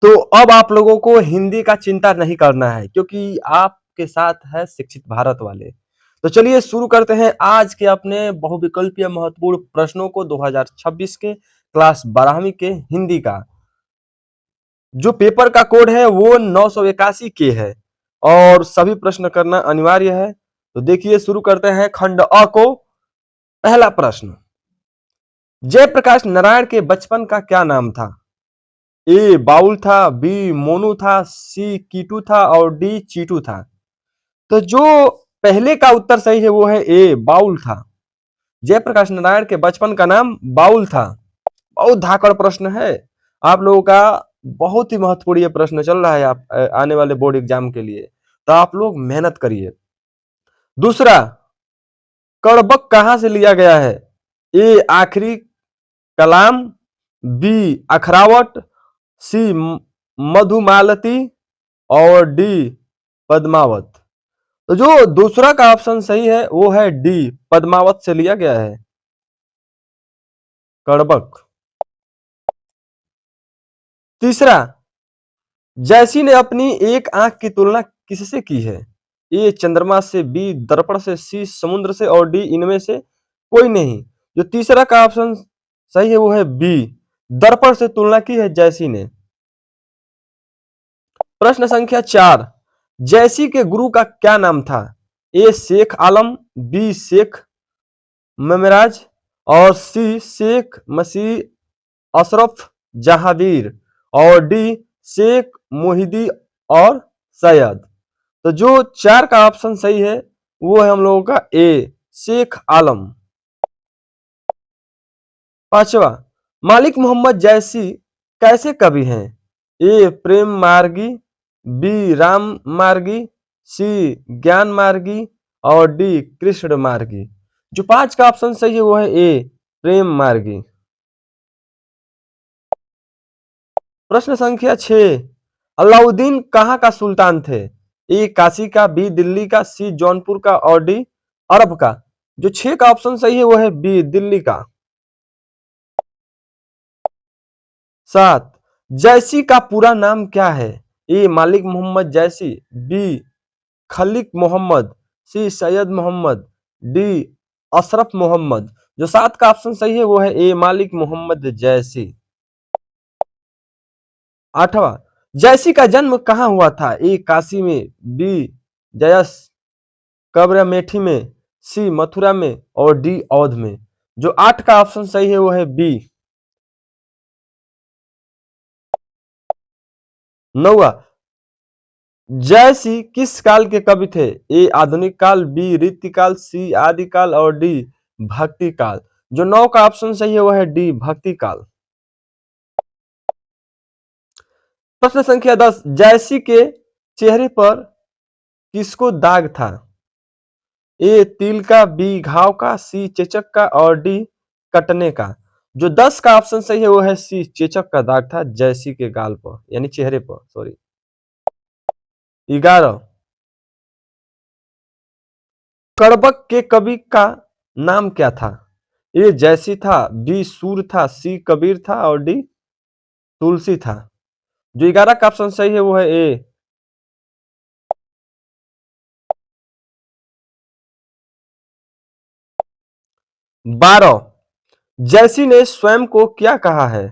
तो अब आप लोगों को हिंदी का चिंता नहीं करना है क्योंकि आपके साथ है शिक्षित भारत वाले। तो चलिए शुरू करते हैं आज के अपने बहुविकल्पीय महत्वपूर्ण प्रश्नों को 2026 के क्लास 12वीं के हिंदी का। जो पेपर का कोड है वो 981 के है और सभी प्रश्न करना अनिवार्य है। तो देखिए शुरू करते हैं खंड अ को। पहला प्रश्न, जयप्रकाश नारायण के बचपन का क्या नाम था? ए बाउल था, बी मोनू था, सी कीटू था और डी चीटू था। तो जो पहले का उत्तर सही है वो है ए बाउल था। जयप्रकाश नारायण के बचपन का नाम बाउल था। बहुत धाकड़ प्रश्न है आप लोगों का। बहुत ही महत्वपूर्ण ये प्रश्न चल रहा है आप आने वाले बोर्ड एग्जाम के लिए। तो आप लोग मेहनत करिए। दूसरा, कड़बक कहां से लिया गया है? ए आखिरी कलाम, बी अखरावट, सी मधुमालती और डी पद्मावत। तो जो दूसरा का ऑप्शन सही है वो है डी पद्मावत से लिया गया है कड़बक। तीसरा, जैसी ने अपनी एक आंख की तुलना किससे की है? ए चंद्रमा से, बी दर्पण से, सी समुद्र से और डी इनमें से कोई नहीं। जो तीसरा का ऑप्शन सही है वो है बी दर्पण से तुलना की है जैसी ने। प्रश्न संख्या 4, जैसी के गुरु का क्या नाम था? ए शेख आलम, बी शेख मेमराज और सी शेख मसीह अशरफ जहांगीर और डी शेख मोहिदी और सैयद। तो जो 4 का ऑप्शन सही है वो है हम लोगों का ए शेख आलम। पांचवा, मालिक मोहम्मद जैसी कैसे कवि हैं? ए प्रेम मार्गी, बी राम मार्गी, सी ज्ञान मार्गी और डी कृष्ण मार्गी। जो 5 का ऑप्शन सही है वो है ए प्रेम मार्गी। प्रश्न संख्या 6, अलाउद्दीन कहाँ का सुल्तान थे? ए काशी का, बी दिल्ली का, सी जौनपुर का और डी अरब का। जो 6 का ऑप्शन सही है वो है बी दिल्ली का। 7, जैसी का पूरा नाम क्या है? ए मालिक मोहम्मद जैसी, बी खलीक मोहम्मद, सी सैयद मोहम्मद, डी अशरफ मोहम्मद। जो 7 का ऑप्शन सही है वो है ए मालिक मोहम्मद जैसी। 8वां, जैसी का जन्म कहाँ हुआ था? ए काशी में, बी जयस कब्र अमेठी में, सी मथुरा में और डी औध में। जो 8 का ऑप्शन सही है वो है बी। 9वां, जयसी किस काल के कवि थे? ए आधुनिक काल, बी रीतिकाल, सी आदिकाल और डी भक्ति काल। जो 9 का ऑप्शन सही है वो है डी भक्ति काल। प्रश्न संख्या 10, जैसी के चेहरे पर किसको दाग था? ए तिल का, बी घाव का, सी चेचक का और डी कटने का। जो 10 का ऑप्शन सही है वो है सी चेचक का दाग था जैसी के गाल पर यानी चेहरे पर सॉरी। 11, कड़बक के कवि का नाम क्या था? ए जैसी था, बी सूर था, सी कबीर था और डी तुलसी था। जो 11 का ऑप्शन सही है वो है ए। 12, जैसी ने स्वयं को क्या कहा है?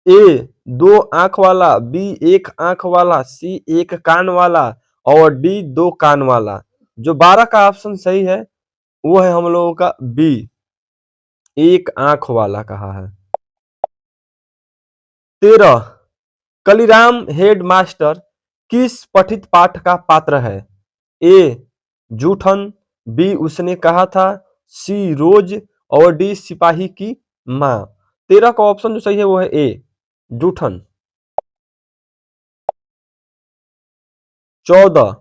ए दो आंख वाला, बी एक आंख वाला, सी एक कान वाला और डी दो कान वाला। जो 12 का ऑप्शन सही है वो है हम लोगों का बी एक आंख वाला कहा है। 13, कलीराम हेड मास्टर किस पठित पाठ का पात्र है? ए जूठन, बी उसने कहा था, सी रोज और डी सिपाही की मां। 13 का ऑप्शन जो सही है वो है ए जूठन। 14,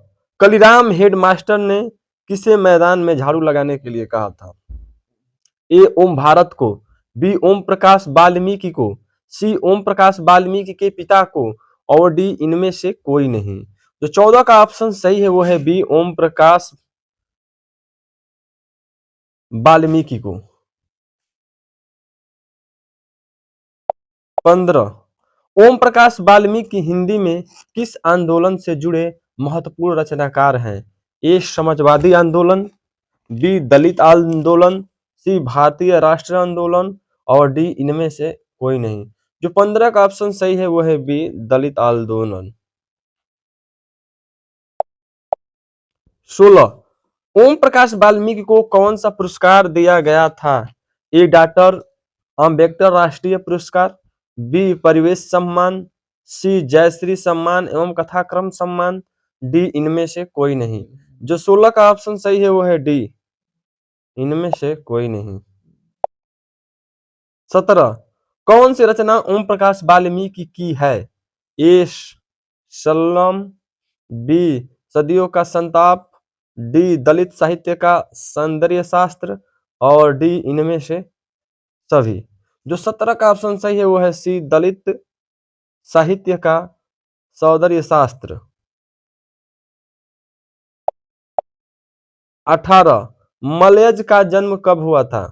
कलीराम हेडमास्टर ने किसे मैदान में झाड़ू लगाने के लिए कहा था? ए ओम भारत को, बी ओम प्रकाश वाल्मीकि को, सी ओम प्रकाश वाल्मीकि के पिता को और डी इनमें से कोई नहीं। जो 14 का ऑप्शन सही है वो है बी ओम प्रकाश वाल्मीकि को। 15, ओम प्रकाश वाल्मीकि हिंदी में किस आंदोलन से जुड़े महत्वपूर्ण रचनाकार हैं? ए समाजवादी आंदोलन, बी दलित आंदोलन, सी भारतीय राष्ट्रीय आंदोलन और डी इनमें से कोई नहीं। जो 15 का ऑप्शन सही है वो है बी दलित आंदोलन। 16 ओम प्रकाश वाल्मीकि को कौन सा पुरस्कार दिया गया था? ए डॉक्टर अम्बेडकर राष्ट्रीय पुरस्कार, बी परिवेश सम्मान, सी जयश्री सम्मान एवं कथाक्रम सम्मान, डी इनमें से कोई नहीं। जो 16 का ऑप्शन सही है वो है डी इनमें से कोई नहीं। 17 कौन सी रचना ओम प्रकाश वाल्मीकि की है? ए शलम, बी सदियों का संताप, डी दलित साहित्य का सौंदर्य शास्त्र और डी इनमें से सभी। जो 17 का ऑप्शन सही है वो है सी दलित साहित्य का सौंदर्य शास्त्र। 18 मलयज का जन्म कब हुआ था?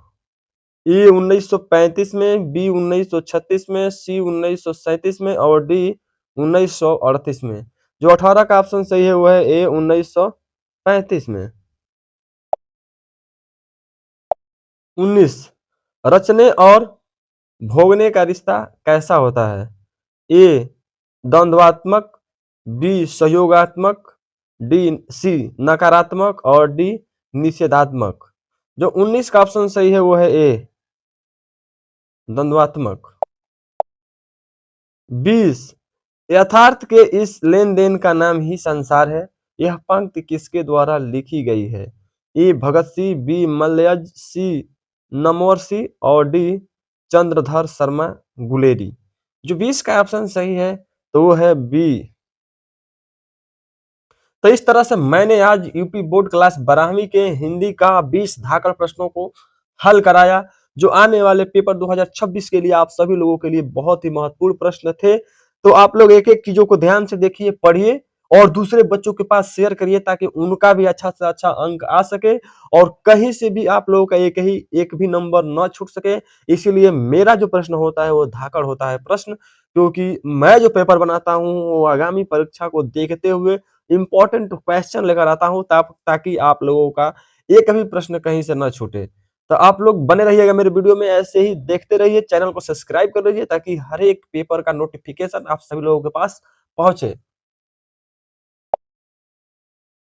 ए 1935 में, बी 1936 में, सी 1937 में और डी 1938 में। जो 18 का ऑप्शन सही है वो है ए 1935 में। 19 रचने और भोगने का रिश्ता कैसा होता है? ए द्वंद्वात्मक, बी सहयोगात्मक, डी सी नकारात्मक और डी निषेधात्मक। जो 19 का ऑप्शन सही है वो है ए द्वंद्वात्मक। 20 यथार्थ के इस लेन देन का नाम ही संसार है। यह पंक्ति किसके द्वारा लिखी गई है? ए भगत सिंह, बी मलयज, सी नमोर्सी और डी चंद्रधर शर्मा गुलेरी। जो 20 का ऑप्शन सही है तो वो है बी। तो इस तरह से मैंने आज यूपी बोर्ड क्लास 12वीं के हिंदी का 20 धाकड़ प्रश्नों को हल कराया, जो आने वाले पेपर 2026 के लिए आप सभी लोगों के लिए बहुत ही महत्वपूर्ण प्रश्न थे। तो आप लोग एक एक चीजों को ध्यान से देखिए, पढ़िए और दूसरे बच्चों के पास शेयर करिए ताकि उनका भी अच्छा से अच्छा अंक आ सके और कहीं से भी आप लोगों का एक भी नंबर न छूट सके। इसीलिए मेरा जो प्रश्न होता है वो धाकड़ होता है प्रश्न, क्योंकि मैं जो पेपर बनाता हूँ वो आगामी परीक्षा को देखते हुए इंपॉर्टेंट क्वेश्चन लेकर आता हूँ ताकि आप लोगों का एक भी प्रश्न कहीं से न छूटे। तो आप लोग बने रहिएगा मेरे वीडियो में, ऐसे ही देखते रहिए, चैनल को सब्सक्राइब कर लीजिए ताकि हर एक पेपर का नोटिफिकेशन आप सभी लोगों के पास पहुंचे।